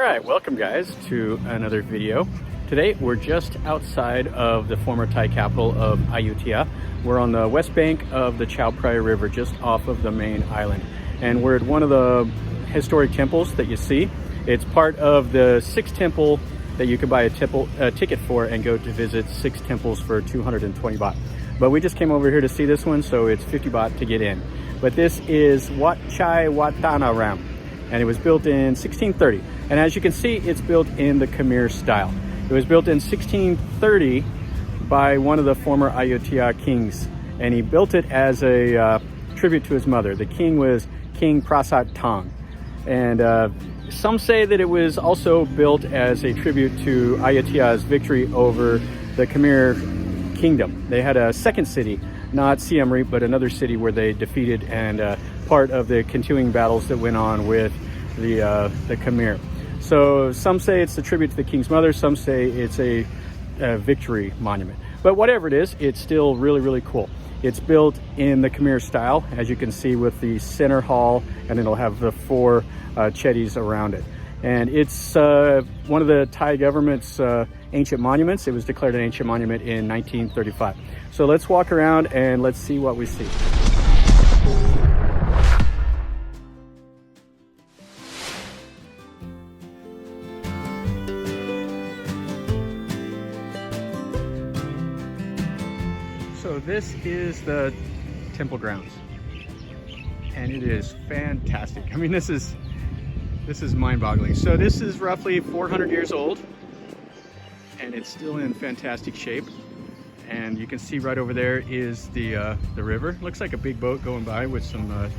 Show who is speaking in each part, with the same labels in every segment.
Speaker 1: Alright, welcome guys to another video. Today we're just outside of the former Thai capital of Ayutthaya. We're on the west bank of the Chao Phraya River just off of the main island. And we're at one of the historic temples that you see. It's part of the 6th temple that you can buy a ticket for and go to visit 6 temples for 220 baht. But we just came over here to see this one, so it's 50 baht to get in. But this is Wat Chaiwatthanaram, and it was built in 1630. And as you can see, it's built in the Khmer style. It was built in 1630 by one of the former Ayutthaya kings, and he built it as a tribute to his mother. The king was King Prasat Thong. And some say that it was also built as a tribute to Ayutthaya's victory over the Khmer Kingdom. They had a second city, not Siem Reap, but another city where they defeated, and part of the continuing battles that went on with the Khmer. So some say it's a tribute to the king's mother, some say it's a victory monument. But whatever it is, it's still really, really cool. It's built in the Khmer style, as you can see, with the center hall, and it'll have the 4 chetties around it. And it's one of the Thai government's ancient monuments. It was declared an ancient monument in 1935. So let's walk around and let's see what we see. So this is the temple grounds, and it is fantastic. I mean, this is mind-boggling. So this is roughly 400 years old, and it's still in fantastic shape. And you can see right over there is the river. Looks like a big boat going by with some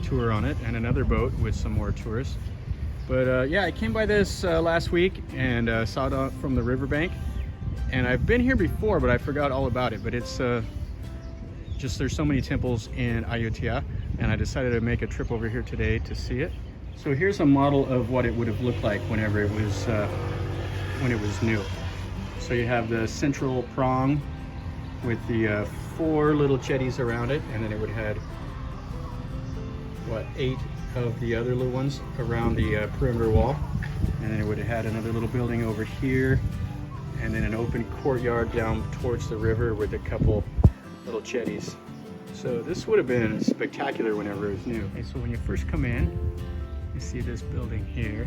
Speaker 1: tour on it, and another boat with some more tourists. But yeah, I came by this last week and saw it from the riverbank. And I've been here before, but I forgot all about it. But it's just, there's so many temples in Ayutthaya, and I decided to make a trip over here today to see it. So here's a model of what it would have looked like whenever it was when it was new. So you have the central prang with the 4 little chetties around it, and then it would have had, what, 8 of the other little ones around the perimeter wall, and then it would have had another little building over here, and then an open courtyard down towards the river with a couple little chetties. So this would have been spectacular whenever it was new. Okay, so when you first come in, you see this building here.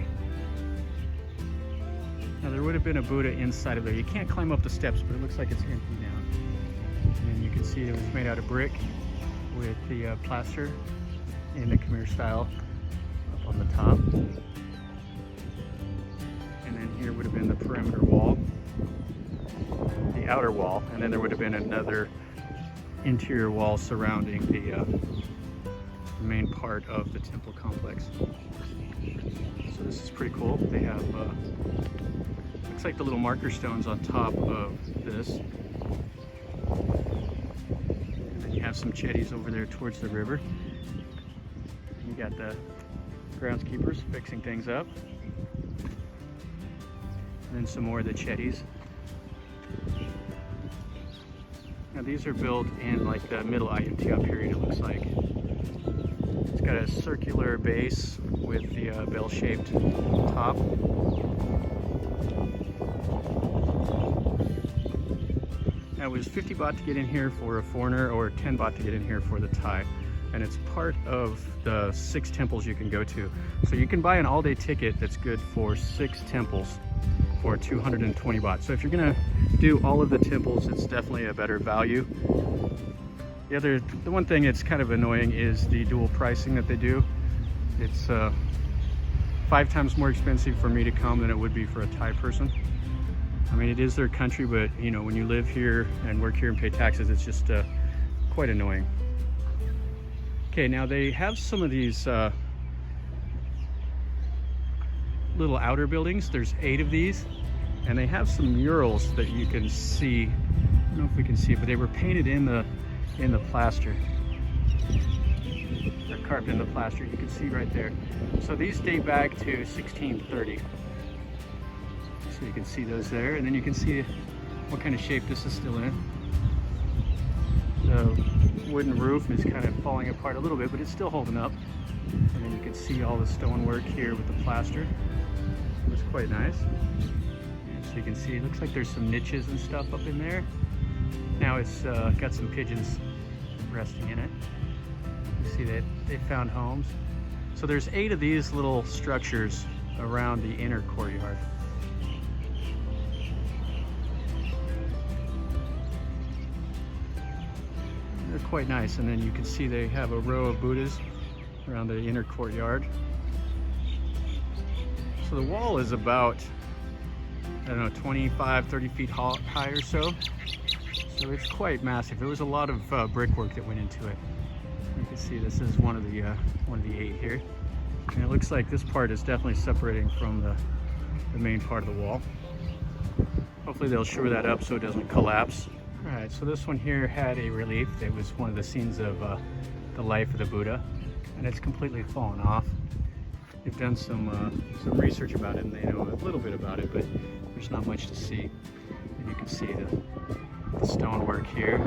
Speaker 1: Now there would have been a Buddha inside of there. You can't climb up the steps, but it looks like it's empty now. And then you can see it was made out of brick with the plaster in the Khmer style up on the top. And then here would have been the perimeter wall, the outer wall, and then there would have been another interior wall surrounding the main part of the temple complex. So this is pretty cool. They have looks like the little marker stones on top of this, and then you have some chetties over there towards the river. And you got the groundskeepers fixing things up, and then some more of the chetties. Now these are built in like the middle Ayutthaya period, it looks like. It's got a circular base with the bell-shaped top. Now it was 50 baht to get in here for a foreigner, or 10 baht to get in here for the Thai. And it's part of the 6 temples you can go to. So you can buy an all-day ticket that's good for 6 temples for 220 baht. So if you're gonna do all of the temples, it's definitely a better value. The one thing that's kind of annoying is the dual pricing that they do. It's 5 times more expensive for me to come than it would be for a Thai person. I mean, it is their country, but you know, when you live here and work here and pay taxes, it's just quite annoying. Okay, now they have some of these little outer buildings. There's 8 of these, and they have some murals that you can see. I don't know if we can see it, but they were painted in the plaster. They're carved in the plaster. You can see right there. So these date back to 1630. So you can see those there, and then you can see what kind of shape this is still in. The wooden roof is kind of falling apart a little bit, but it's still holding up. And then you can see all the stonework here with the plaster. It was quite nice. And so you can see, it looks like there's some niches and stuff up in there. Now it's got some pigeons resting in it. You see that they found homes. So there's 8 of these little structures around the inner courtyard. They're quite nice, and then you can see they have a row of Buddhas around the inner courtyard. So the wall is about, I don't know, 25, 30 feet high or so. So it's quite massive. There was a lot of brickwork that went into it. You can see this is one of the 8 here. And it looks like this part is definitely separating from the main part of the wall. Hopefully they'll shore that up so it doesn't collapse. All right, so this one here had a relief that was one of the scenes of the life of the Buddha, and it's completely fallen off. They've done some research about it, and they know a little bit about it, but there's not much to see. And you can see the stonework here.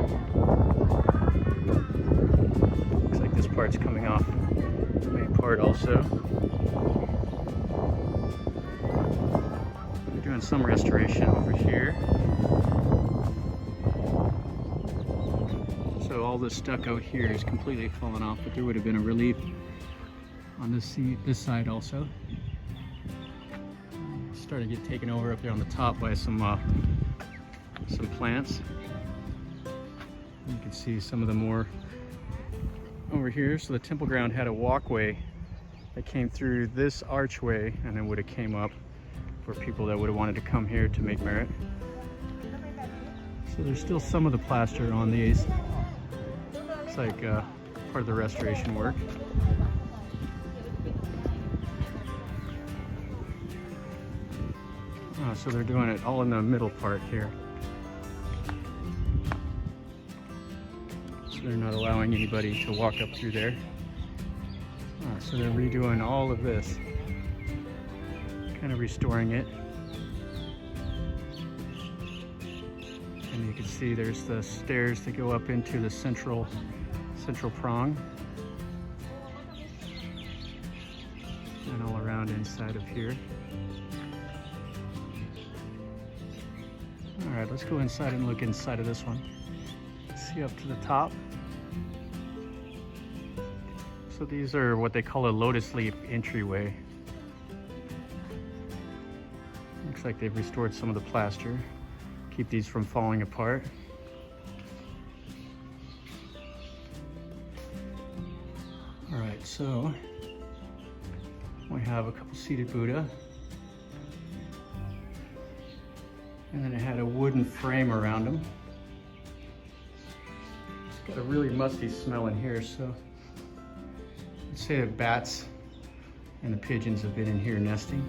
Speaker 1: Looks like this part's coming off the main part also. They're doing some restoration over here. So all this stucco here is completely fallen off, but there would have been a relief on this side also. Started to get taken over up there on the top by some plants. You can see some of the more over here. So the temple ground had a walkway that came through this archway and then would have came up for people that would have wanted to come here to make merit. So there's still some of the plaster on these. It's like part of the restoration work. Oh, so they're doing it all in the middle part here. So they're not allowing anybody to walk up through there. Oh, so they're redoing all of this, kind of restoring it. And you can see there's the stairs that go up into the central prang, and all around inside of here. All right, let's go inside and look inside of this one. See up to the top. So these are what they call a lotus leaf entryway. Looks like they've restored some of the plaster. Keep these from falling apart. All right, so we have a couple seated Buddha. And then it had a wooden frame around them. It's got a really musty smell in here, so I'd say the bats and the pigeons have been in here nesting.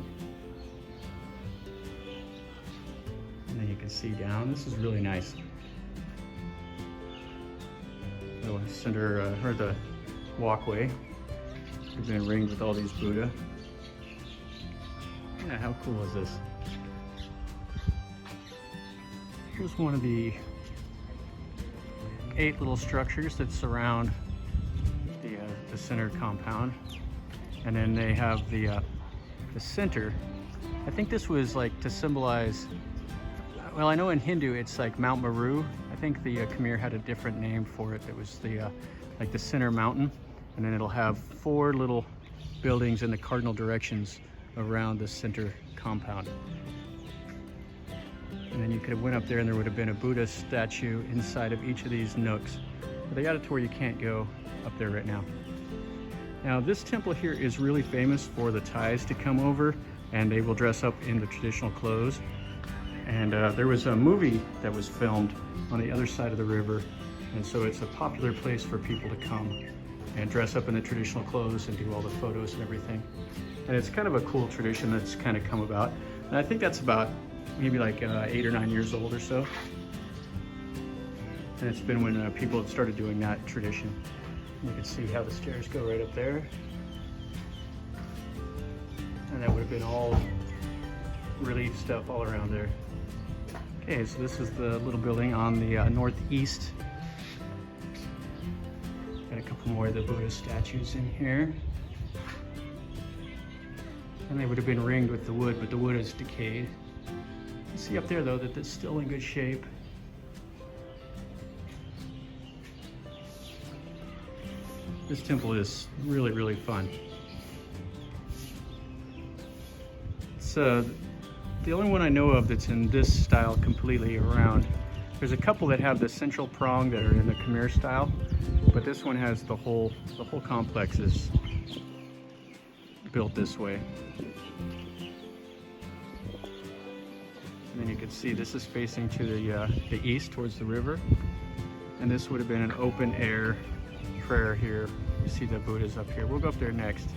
Speaker 1: And then you can see down. This is really nice. The center, or the walkway, has been ringed with all these Buddha. Yeah, how cool is this? Here's one of the 8 little structures that surround the center compound, and then they have the center. I think this was like to symbolize. Well, I know in Hindu it's like Mount Meru. I think the Khmer had a different name for it. That was the like the center mountain, and then it'll have 4 little buildings in the cardinal directions around the center compound. And then you could have went up there and there would have been a Buddha statue inside of each of these nooks. But they got it to where you can't go up there right now. Now this temple here is really famous for the Thais to come over, and they will dress up in the traditional clothes. And there was a movie that was filmed on the other side of the river, and so it's a popular place for people to come and dress up in the traditional clothes and do all the photos and everything. And it's kind of a cool tradition that's kind of come about. And I think that's about maybe like 8 or 9 years old or so. And it's been when people have started doing that tradition. You can see how the stairs go right up there. And that would have been all relief stuff all around there. Okay, so this is the little building on the northeast. Got a couple more of the Buddha statues in here. and they would have been ringed with the wood, but the wood is decayed. You see up there though that it's still in good shape. This temple is really, really fun. It's the only one I know of that's in this style completely around. There's a couple that have the central prong that are in the Khmer style, but this one has the whole complex is built this way. And then you can see this is facing to the east towards the river, and this would have been an open air prayer here. You see the Buddhas up here. We'll go up there next.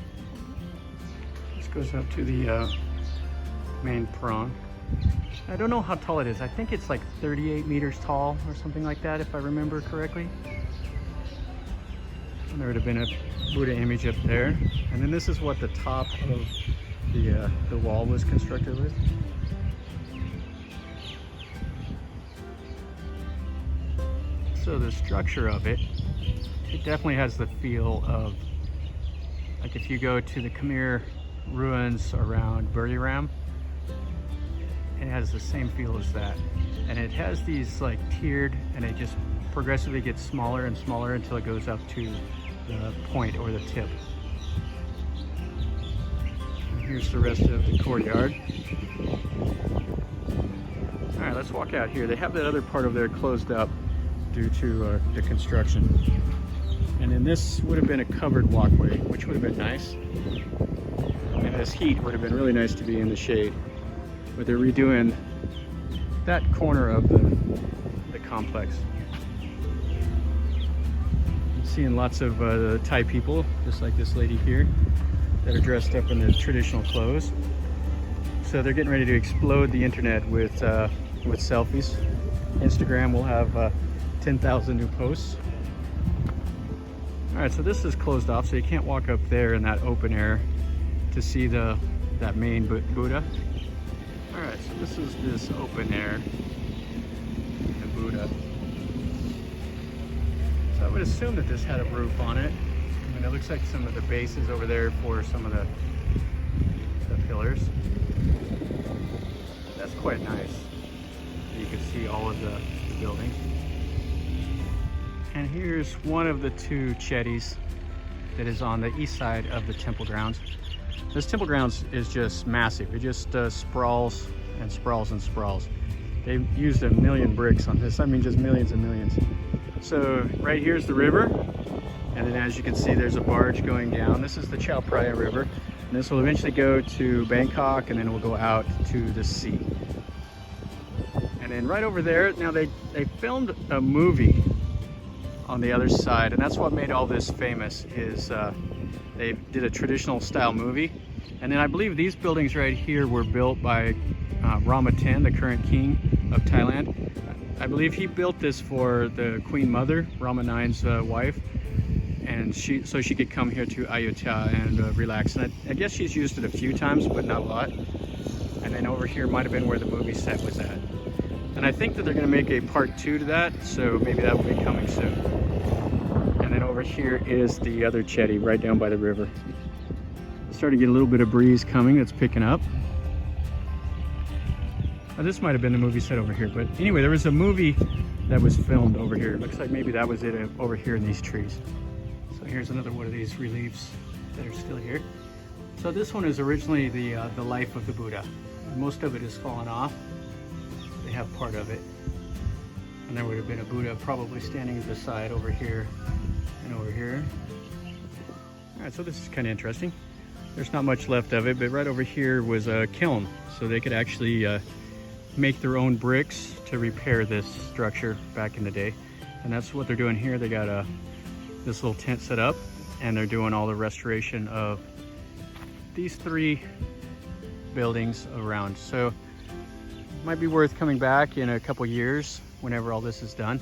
Speaker 1: This goes up to the main prong. I don't know how tall it is. I think it's like 38 meters tall or something like that, if I remember correctly. And there would have been a Buddha image up there. And then this is what the top of the wall was constructed with. So the structure of it definitely has the feel of, like if you go to the Khmer ruins around Buriram, it has the same feel as that. And it has these like tiered, and it just progressively gets smaller and smaller until it goes up to the point or the tip. And here's the rest of the courtyard. All right, let's walk out here. They have that other part over there closed up due to the construction. And then this would have been a covered walkway, which would have been nice. And this heat would have been really nice to be in the shade. But they're redoing that corner of the complex. I'm seeing lots of Thai people, just like this lady here, that are dressed up in their traditional clothes. So they're getting ready to explode the internet with selfies. Instagram will have 10,000 new posts. All right, so this is closed off, so you can't walk up there in that open air to see that main Buddha. All right, so this is this open air, the Buddha. So I would assume that this had a roof on it. I mean, it looks like some of the bases over there for some of the pillars. That's quite nice. You can see all of the buildings. And here's one of the two chetties that is on the east side of the temple grounds. This temple grounds is just massive. It just sprawls and sprawls and sprawls. They've used 1 million bricks on this. I mean, just millions and millions. So right here's the river. And then as you can see, there's a barge going down. This is the Chao Phraya River. And this will eventually go to Bangkok, and then it will go out to the sea. And then right over there, now they filmed a movie on the other side, and that's what made all this famous is they did a traditional style movie. And then I believe these buildings right here were built by Rama X, the current king of Thailand. I believe he built this for the Queen Mother, Rama IX's wife, and so she could come here to Ayutthaya and relax. And I guess she's used it a few times, but not a lot. And then over here might have been where the movie set was at. And I think that they're going to make a part 2 to that, so maybe that will be coming soon. And then over here is the other chetty right down by the river. Starting to get a little bit of breeze coming. It's picking up. Now, this might have been the movie set over here, but anyway, there was a movie that was filmed over here. It looks like maybe that was it over here in these trees. So here's another one of these reliefs that are still here. So this one is originally the life of the Buddha. Most of it has fallen off. They have part of it. And there would have been a Buddha probably standing beside over here and over here. All right, so this is kind of interesting. There's not much left of it, but right over here was a kiln. So they could actually make their own bricks to repair this structure back in the day. And that's what they're doing here. They got this little tent set up, and they're doing all the restoration of these 3 buildings around. So it might be worth coming back in a couple years whenever all this is done.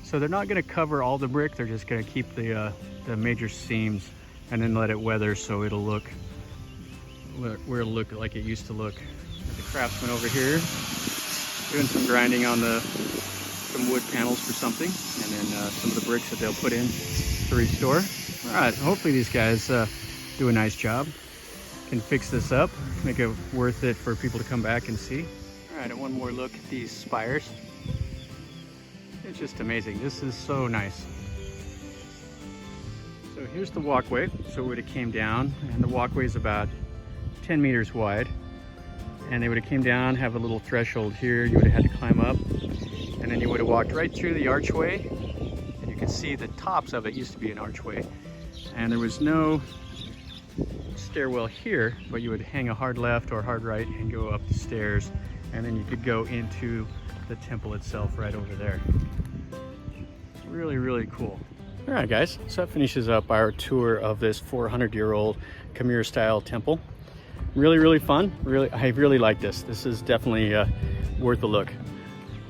Speaker 1: So they're not going to cover all the brick. They're just going to keep the major seams and then let it weather so it'll look where it'll look like it used to look. The craftsman over here doing some grinding on some wood panels for something, and then some of the bricks that they'll put in to restore. All right, hopefully these guys do a nice job. can fix this up, make it worth it for people to come back and see. All right, and one more look at these spires. It's just amazing. This is so nice. So here's the walkway. So we would have came down, and the walkway is about 10 meters wide. And they would have came down, have a little threshold here. You would have had to climb up, and then you would have walked right through the archway. And you can see the tops of it used to be an archway. And there was no stairwell here, but you would hang a hard left or hard right and go up the stairs, and then you could go into the temple itself right over there. Really, really cool. All right, guys, so that finishes up our tour of this 400-year-old Khmer Style Temple. Really, really fun. I really like this. This is definitely worth a look.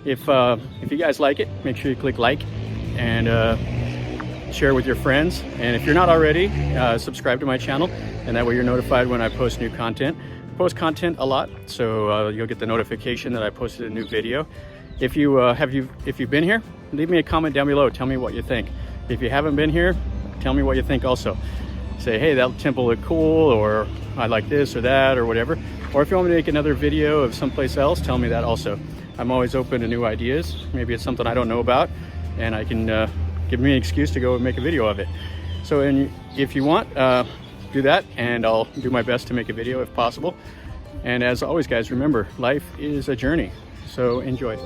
Speaker 1: If you guys like it, make sure you click like and share with your friends. And if you're not already, subscribe to my channel, and that way you're notified when I post new content. I post content a lot, so you'll get the notification that I posted a new video. If you've been here, leave me a comment down below. Tell me what you think. If you haven't been here, tell me what you think also. Say, hey, that temple looked cool, or I like this or that or whatever. Or if you want me to make another video of someplace else, tell me that also. I'm always open to new ideas. Maybe it's something I don't know about, and I can give me an excuse to go and make a video of it. So if you want, do that, and I'll do my best to make a video if possible. And as always, guys, remember, life is a journey, so enjoy.